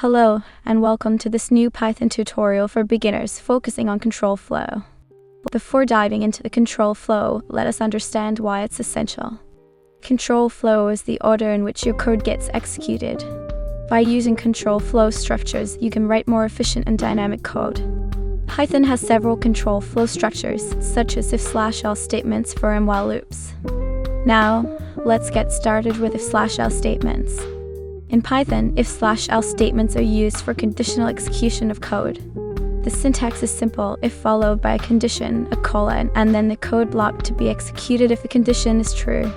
Hello, and welcome to this new Python tutorial for beginners focusing on control flow. Before diving into the control flow, let us understand why it's essential. Control flow is the order in which your code gets executed. By using control flow structures, you can write more efficient and dynamic code. Python has several control flow structures, such as if/else statements for and while loops. Now, let's get started with if/else statements. In Python, if/else statements are used for conditional execution of code. The syntax is simple: if followed by a condition, a colon, and then the code block to be executed if the condition is true.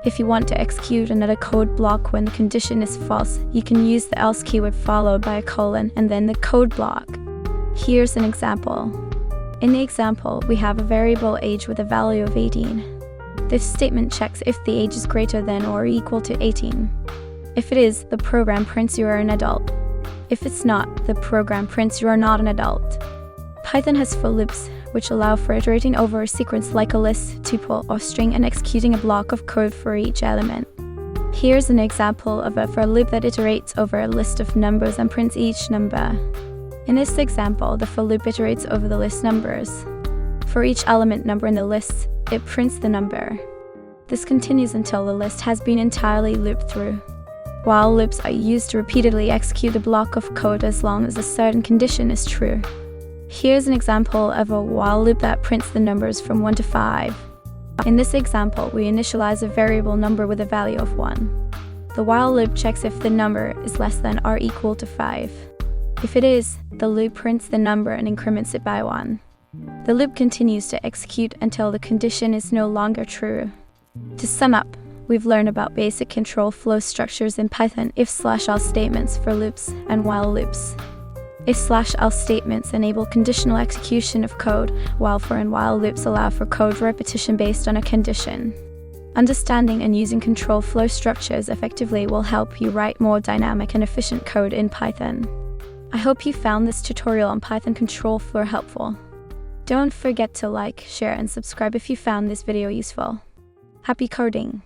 If you want to execute another code block when the condition is false, you can use the else keyword followed by a colon and then the code block. Here's an example. In the example, we have a variable age with a value of 18. This statement checks if the age is greater than or equal to 18. If it is, the program prints you are an adult. If it's not, the program prints you are not an adult. Python has for loops, which allow for iterating over a sequence like a list, tuple, or string and executing a block of code for each element. Here's an example of a for loop that iterates over a list of numbers and prints each number. In this example, the for loop iterates over the list numbers. For each element number in the list, it prints the number. This continues until the list has been entirely looped through. While loops are used to repeatedly execute a block of code as long as a certain condition is true. Here's an example of a while loop that prints the numbers from 1 to 5. In this example, we initialize a variable number with a value of 1. The while loop checks if the number is less than or equal to 5. If it is, the loop prints the number and increments it by 1. The loop continues to execute until the condition is no longer true. To sum up, we've learned about basic control flow structures in Python: if/else statements for loops and while loops. If/else statements enable conditional execution of code, while for and while loops allow for code repetition based on a condition. Understanding and using control flow structures effectively will help you write more dynamic and efficient code in Python. I hope you found this tutorial on Python control flow helpful. Don't forget to like, share, and subscribe if you found this video useful. Happy coding!